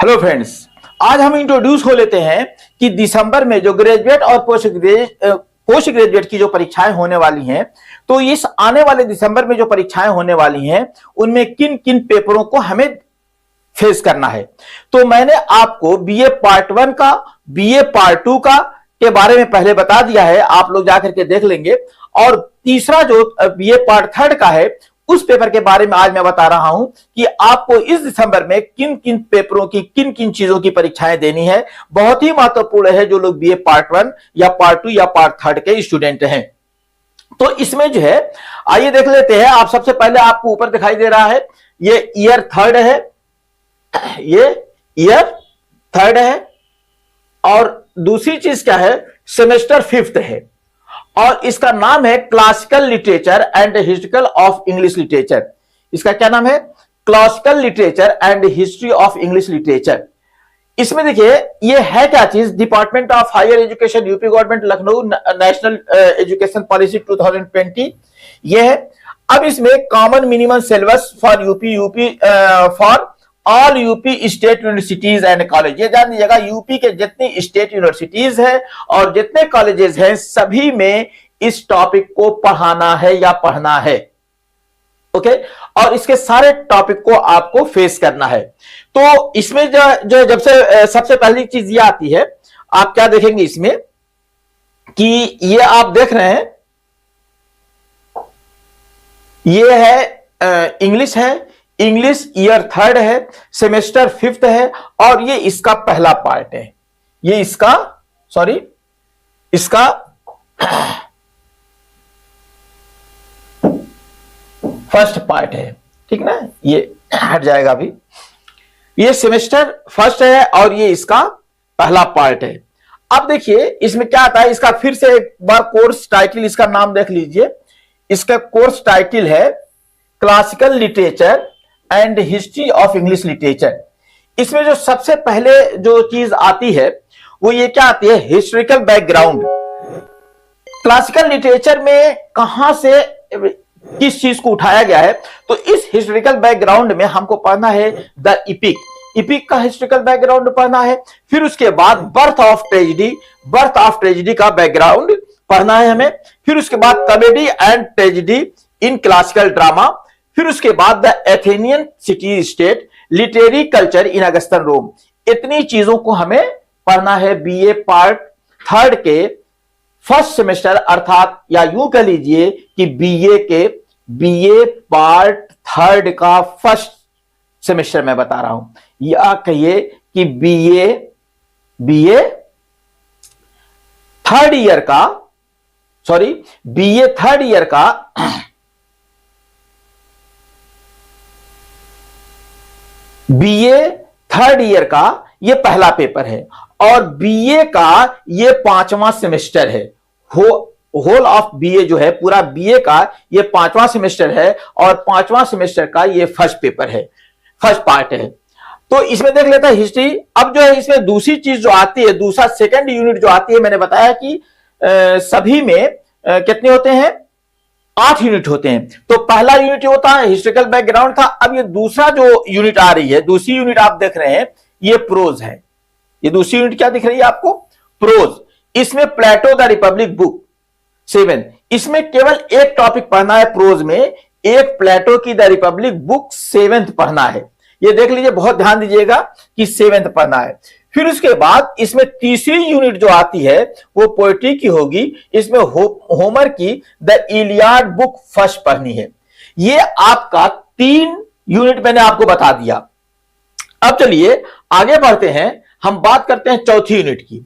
Hello friends, आज हम introduce हो लेते हैं कि दिसंबर में जो ग्रेजुएट और पोस्ट ग्रेजुएट की जो परीक्षाएं होने वाली हैं, तो इस आने वाले दिसंबर में जो परीक्षाएं होने वाली हैं उनमें किन किन पेपरों को हमें फेस करना है। तो मैंने आपको बीए पार्ट 1 का, बीए पार्ट 2 का के बारे में पहले बता दिया है, आप लोग जाकर के देख लेंगे। और तीसरा जो बीए पार्ट 3 का है उस पेपर के बारे में आज मैं बता रहा हूं कि आपको इस दिसंबर में किन किन पेपरों की, किन किन चीजों की परीक्षाएं देनी है। बहुत ही महत्वपूर्ण है जो लोग बीए पार्ट 1 या पार्ट 2 या पार्ट 3 के स्टूडेंट हैं। तो इसमें जो है, आइए देख लेते हैं। आप सबसे पहले आपको ऊपर दिखाई दे रहा है, ये ईयर 3 है, ये ईयर 3 है। और दूसरी चीज क्या है, सेमेस्टर 5 है और इसका नाम है classical literature and historical of English literature. इसका क्या नाम है, classical literature and history of English literature. इसमें देखिए ये है क्या चीज, department of higher education, UP government, Lucknow, national education policy 2020 ये है। अब इसमें common minimum syllabus for UP for all UP state universities and college. ये जान लीजिएगा, यूपी के जितनी स्टेट यूनिवर्सिटीज है और जितने कॉलेजेस हैं सभी में इस टॉपिक को पढ़ाना है या पढ़ना है। ओके, और इसके सारे टॉपिक को आपको फेस करना है। तो इसमें जो जब से सबसे पहली चीज ये आती है, आप क्या देखेंगे इसमें कि ये आप देख रहे हैं, ये है इंग्लिश है, इंग्लिश ईयर 3 है, सेमेस्टर 5 है और ये इसका पहला पार्ट है। ये इसका फर्स्ट पार्ट है, ठीक ना। ये हट जाएगा अभी। ये सेमेस्टर 1 है और ये इसका पहला पार्ट है। अब देखिए इसमें क्या आता है, इसका फिर से एक बार कोर्स टाइटल, इसका नाम देख लीजिए। इसका कोर्स टाइटल है classical literature and history of English literature. इसमें जो सबसे पहले जो चीज आती है वो ये क्या आती है, हिस्टोरिकल बैकग्राउंड। क्लासिकल लिटरेचर में कहां से किस चीज को उठाया गया है, तो इस हिस्टोरिकल बैकग्राउंड में हमको पढ़ना है द इपिक का हिस्टोरिकल बैकग्राउंड पढ़ना है। फिर उसके बाद बर्थ ऑफ ट्रेजिडी का बैकग्राउंड पढ़ना है हमें। फिर उसके बाद comedy and tragedy in classical drama. फिर उसके बाद the Athenian city state literary culture in Augustan Rome. इतनी चीजों को हमें पढ़ना है बीए पार्ट 3 के फर्स्ट सेमेस्टर, अर्थात या यूं कह लीजिए कि बीए पार्ट 3 का फर्स्ट सेमेस्टर मैं बता रहा हूं, या कहिए कि बीए 3rd ईयर का, बीए 3rd ईयर का बीए 3rd ईयर का ये पहला पेपर है और बीए का ये 5वां सेमेस्टर है। होल ऑफ बीए जो है, पूरा बीए का ये 5वां सेमेस्टर है और 5वां सेमेस्टर का ये फर्स्ट पेपर है, फर्स्ट पार्ट है। तो इसमें देख लेता है हिस्ट्री। अब जो है इसमें दूसरी चीज जो आती है, दूसरा सेकंड यूनिट जो आती है, मैंने बताया कि सभी में कितने होते हैं, 8 यूनिट होते हैं। तो पहला यूनिट होता है हिस्टोरिकल बैकग्राउंड था। अब ये दूसरा जो यूनिट आ रही है, दूसरी यूनिट आप देख रहे हैं, ये प्रोज है। ये दूसरी यूनिट क्या दिख रही है आपको, प्रोज। इसमें प्लेटो द रिपब्लिक बुक 7, इसमें केवल एक टॉपिक पढ़ना है प्रोज में, एक प्लेटो की द रिपब्लिक बुक 7th पढ़ना है। ये देख लीजिए, बहुत ध्यान दीजिएगा कि 7th पढ़ना है। फिर उसके बाद इसमें तीसरी यूनिट जो आती है वो पोएट्री की होगी। इसमें होमर की द इलियाड बुक फर्स्ट पढ़नी है। ये आपका 3 यूनिट मैंने आपको बता दिया। अब चलिए आगे बढ़ते हैं, हम बात करते हैं चौथी यूनिट की।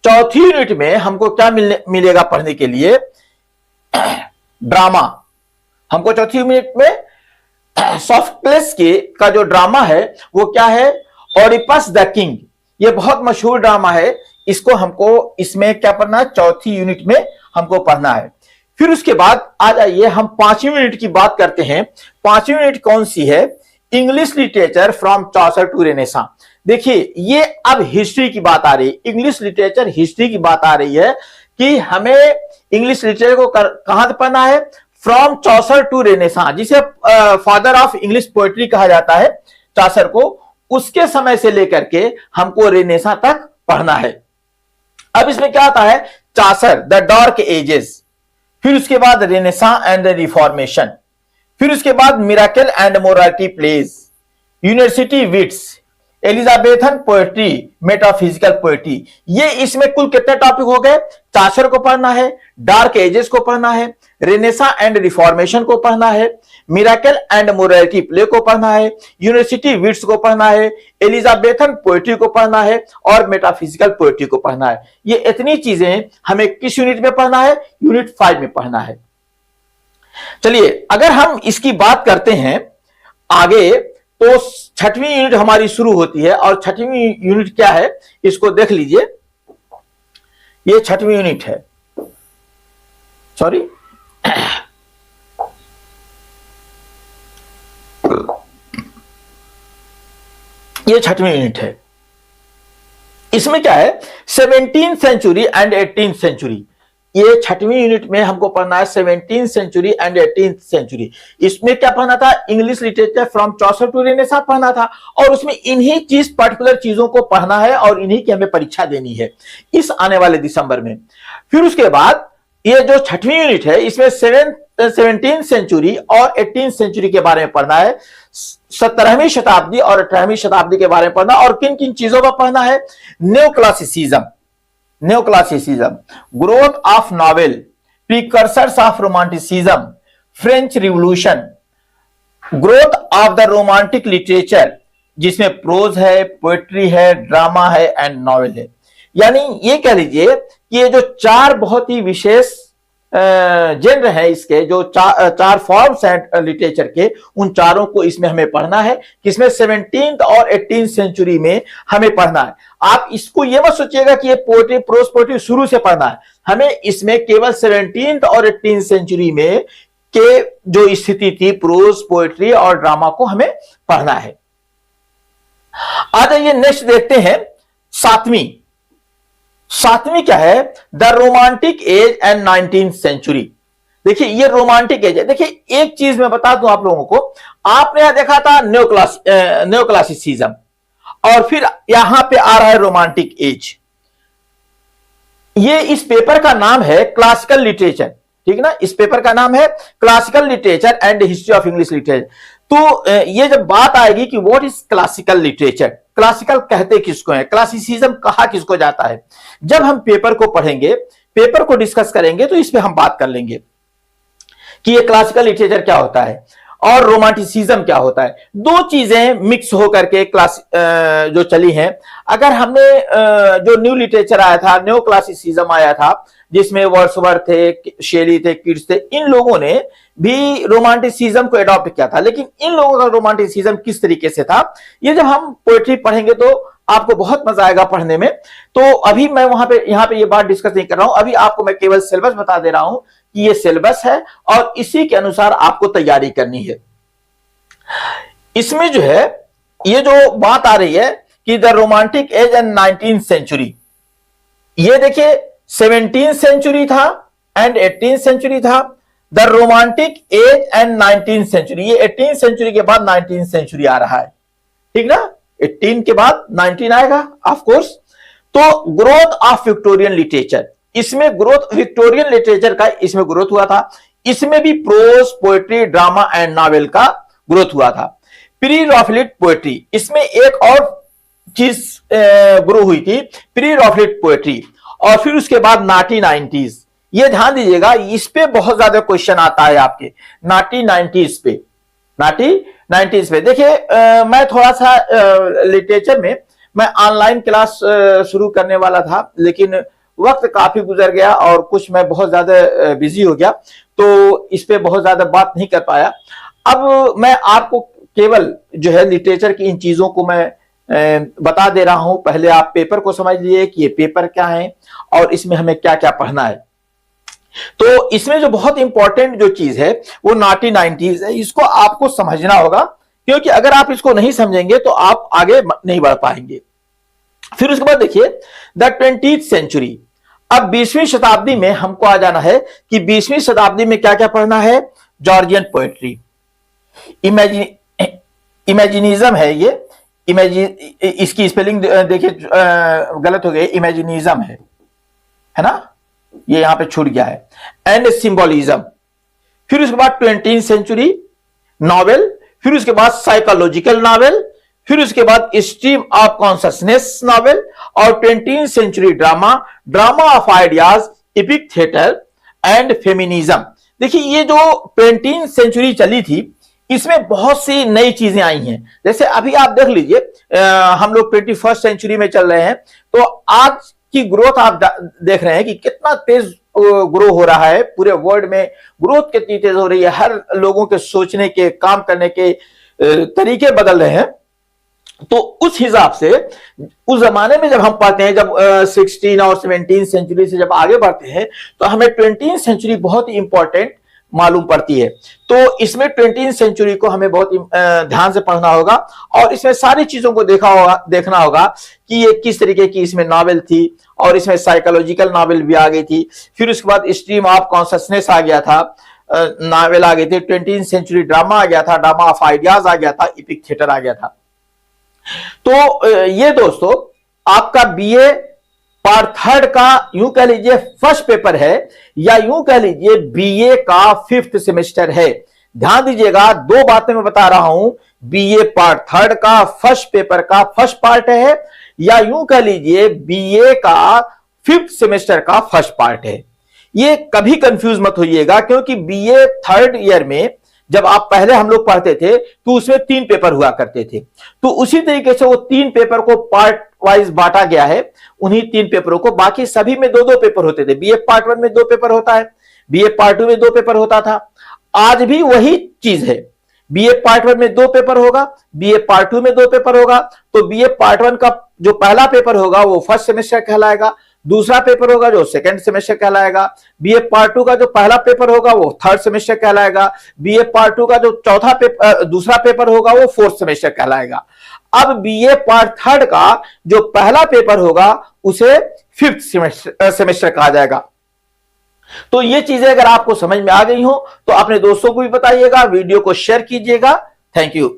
चौथी यूनिट में हमको क्या मिलेगा पढ़ने के लिए, ड्रामा। हमको चौथी यूनिट में सोफोक्लेस का जो ड्रामा है वो क्या है, ओडिपस द किंग। ये बहुत मशहूर ड्रामा है, इसको हमको इसमें क्या पढ़ना है, चौथी यूनिट में हमको पढ़ना है। फिर उसके बाद आ जाइए हम 5वीं यूनिट की बात करते हैं। 5वीं यूनिट कौन सी है, English literature from Chaucer to Renaissance. देखिए ये अब हिस्ट्री की बात आ रही है, इंग्लिश लिटरेचर हिस्ट्री की बात आ रही है कि हमें इंग्लिश लिटरेचर को कहां से पढ़ना है, फ्रॉम चौसर टू रेनेसां, जिसे फादर ऑफ इंग्लिश पोएट्री कहा जाता है चौसर को। उसके समय से लेकर के हमको रेनेसा तक पढ़ना है। अब इसमें क्या आता है, चासर द डार्क एजेस, फिर उसके बाद रेनेसा एंड रिफॉर्मेशन, फिर उसके बाद miracle and morality plays, university wits, Elizabethan poetry, metaphysical poetry. ये इसमें कुल कितने टॉपिक हो गए, चासर को पढ़ना है, डार्क एजेस को पढ़ना है, रेनेसा एंड रिफॉर्मेशन को पढ़ना है, मिराकल एंड मोरालिटी प्ले को पढ़ना है, यूनिवर्सिटी विट्स को पढ़ना है, एलिजाबेथन पोएट्री को पढ़ना है और मेटाफिजिकल पोएट्री को पढ़ना है। ये इतनी चीजें हमें किस यूनिट में पढ़ना है, यूनिट 5 में पढ़ना है। चलिए अगर हम इसकी बात करते हैं आगे, तो छठवीं यूनिट हमारी शुरू होती है और छठवीं यूनिट क्या है इसको देख लीजिए। ये छठवीं यूनिट है, सॉरी ये छठवीं यूनिट है। इसमें क्या है, 17th century and 18th century. ये छठवीं यूनिट में हमको पढ़ना है 17th century and 18th century. इसमें क्या पढ़ना था, English literature from Chaucer to Renaissance पढ़ना था और उसमें इन्हीं पर्टिकुलर चीजों को पढ़ना है और इन्हीं की हमें परीक्षा देनी है इस आने वाले दिसंबर में। फिर उसके बाद ये जो छठवीं यूनिट है इसमें 17th सेंचुरी और 18th सेंचुरी के बारे में पढ़ना है, 17वीं शताब्दी और 18वीं शताब्दी के बारे में पढ़ना और किन किन चीजों का पढ़ना है, neoclassicism, growth of novel, precursors of romanticism, French revolution, growth of the romantic literature जिसमें प्रोज है, पोएट्री है, ड्रामा है एंड नॉवेल है। यानी ये कह लीजिए कि ये जो 4 बहुत ही विशेष जेनर है, इसके जो चार फॉर्म्स हैं लिटरेचर के, उन चारों को इसमें हमें पढ़ना है, किसमें 17th और 18th सेंचुरी में हमें पढ़ना है। आप इसको ये मत सोचिएगा कि ये पोएट्री, प्रोज पोएट्री शुरू से पढ़ना है, हमें इसमें केवल 17th और 18th सेंचुरी में के जो स्थिति थी प्रोज, पोएट्री और ड्रामा को हमें पढ़ना है। आज ये नेक्स्ट देखते हैं सातवीं क्या है, the romantic age and 19th century. देखिए ये रोमांटिक एज है। देखिए एक चीज मैं बता दूं आप लोगों को, आपने यहां देखा था न्योक्लासिसिज्म और फिर यहां पे आ रहा है रोमांटिक एज। ये इस पेपर का नाम है क्लासिकल लिटरेचर, ठीक ना, इस पेपर का नाम है classical literature and history of English literature. तो ये जब बात आएगी कि what is classical literature, classical कहते किसको है, क्लासिसिज्म कहा किसको जाता है, जब हम पेपर को पढ़ेंगे, पेपर को डिस्कस करेंगे तो इस पे हम बात कर लेंगे कि ये क्लासिकल लिटरेचर क्या होता है और रोमांटिसिज्म क्या होता है। दो चीजें मिक्स होकर के जो चली हैं। अगर हमने जो न्यू लिटरेचर आया था, न्यू क्लासिसिज्म आया था जिसमें वर्ड्सवर्थ थे, शेली थे, किट्स थे, इन लोगों ने भी रोमांटिसिज्म को अडॉप्ट किया था। लेकिन इन लोगों का रोमांटिसिज्म किस तरीके से था, ये जब हम पोएट्री पढ़ेंगे तो आपको बहुत मजा आएगा पढ़ने में। तो अभी मैं यहाँ पे ये बात डिस्कस नहीं कर रहा हूं, अभी आपको मैं केवल सिलेबस बता दे रहा हूं कि ये सिलेबस है और इसी के अनुसार आपको तैयारी करनी है। इसमें जो है ये जो बात आ रही है कि the romantic age and 19th century, ये देखिए 17th सेंचुरी था एंड 18th सेंचुरी था। The romantic age and 19th century, ये 18th सेंचुरी के बाद 19th सेंचुरी आ रहा है, ठीक ना, 18 के बाद 19 आएगा ऑफ कोर्स। तो ग्रोथ ऑफ विक्टोरियन लिटरेचर, इसमें ग्रोथ विक्टोरियन लिटरेचर का इसमें ग्रोथ हुआ था। इसमें भी prose, poetry, drama and novel का ग्रोथ हुआ था। प्री रॉफलिट पोएट्री, इसमें एक और चीज ग्रो हुई थी, प्री रॉफलिट पोएट्री। और फिर उसके बाद 1990s, ये ध्यान दीजिएगा, इस पे बहुत ज्यादा क्वेश्चन आता है आपके 1990s पे, 1990s पे। देखिए मैं थोड़ा सा लिटरेचर में मैं ऑनलाइन क्लास शुरू करने वाला था, लेकिन वक्त काफी गुजर गया और कुछ मैं बहुत ज्यादा बिजी हो गया, तो इस पे बहुत ज्यादा बात नहीं कर पाया। अब मैं आपको केवल जो है लिटरेचर की इन चीजों को मैं बता दे रहा हूं। पहले आप पेपर को समझ लीजिए कि ये पेपर क्या है और इसमें हमें क्या क्या पढ़ना है। तो इसमें जो बहुत इंपॉर्टेंट जो चीज है वो 1990s है, इसको आपको समझना होगा, क्योंकि अगर आप इसको नहीं समझेंगे तो आप आगे नहीं बढ़ पाएंगे। फिर उसके बाद देखिए द 20th सेंचुरी, अब 20वीं शताब्दी में हमको आ जाना है कि 20वीं शताब्दी में क्या क्या पढ़ना है। जॉर्जियन पोएट्री, इमेजिनिज्म है ये, इसकी स्पेलिंग देखिए गलत हो गई, इमेजिनिज्म है ना, ये यहां पे छूट गया है, एंड सिंबोलिज्म। फिर उसके बाद 20th सेंचुरी नॉवेल, फिर उसके बाद साइकोलॉजिकल नॉवेल, फिर उसके बाद स्ट्रीम ऑफ कॉन्शसनेस नॉवेल, और 20th century drama, drama of ideas, epic theatre and feminism. देखिए ये जो 20th सेंचुरी चली थी इसमें बहुत सी नई चीजें आई हैं। जैसे अभी आप देख लीजिए हम लोग 21st सेंचुरी में चल रहे हैं, तो आज की ग्रोथ आप देख रहे हैं कि कितना तेज ग्रो हो रहा है, पूरे वर्ल्ड में ग्रोथ कितनी तेज हो रही है, हर लोगों के सोचने के, काम करने के तरीके बदल रहे हैं। तो उस हिसाब से उस जमाने में जब हम पढ़ते हैं, जब 16 और 17 सेंचुरी से जब आगे बढ़ते हैं, तो हमें 20th सेंचुरी बहुत ही इंपॉर्टेंट मालूम पड़ती है। तो इसमें 20th सेंचुरी को हमें बहुत ध्यान से पढ़ना होगा, और इसमें सारी चीजों को देखना होगा कि ये किस तरीके की इसमें नॉवेल थी, और इसमें साइकोलॉजिकल नॉवेल भी आ गई थी, फिर उसके बाद स्ट्रीम ऑफ कॉन्शसनेस आ गया था, नॉवेल आ गई थी, 20th सेंचुरी ड्रामा आ गया था, ड्रामा ऑफ आइडियाज आ गया था, एपिक थिएटर आ गया था। तो ये दोस्तों आपका बीए पार्ट 3 का यूं कह लीजिए फर्स्ट पेपर है, या यूं कह लीजिए बीए का 5th सेमेस्टर है। ध्यान दीजिएगा, दो बातें मैं बता रहा हूं, बीए पार्ट 3 का फर्स्ट पेपर का फर्स्ट पार्ट है, या यूं कह लीजिए बीए का 5th सेमेस्टर का फर्स्ट पार्ट है। ये कभी कंफ्यूज मत होइएगा, क्योंकि बीए 3rd ईयर में जब आप पहले हम लोग पढ़ते थे तो उसमें 3 पेपर हुआ करते थे, तो उसी तरीके से वो 3 पेपर को पार्ट वाइज बांटा गया है, उन्हीं 3 पेपरों को। बाकी सभी में 2-2 पेपर होते थे। बीए पार्ट 1 में 2 पेपर होता है, बीए पार्ट 2 में 2 पेपर होता था, आज भी वही चीज है। बीए पार्ट 1 में 2 पेपर होगा, बीए पार्ट 2 में 2 पेपर होगा। तो बीए पार्ट 1 का जो पहला पेपर होगा वो फर्स्ट सेमेस्टर कहलाएगा, दूसरा पेपर होगा जो सेकंड सेमेस्टर कहलाएगा, बीए पार्ट 2 का जो पहला पेपर होगा वो 3rd सेमेस्टर कहलाएगा, बीए पार्ट 2 का जो दूसरा पेपर होगा वो 4th सेमेस्टर कहलाएगा। अब बीए पार्ट 3rd का जो पहला पेपर होगा उसे 5th सेमेस्टर कहा जाएगा। तो ये चीजें अगर आपको समझ में आ गई हो तो अपने दोस्तों को भी बताइएगा, वीडियो को शेयर कीजिएगा। Thank you.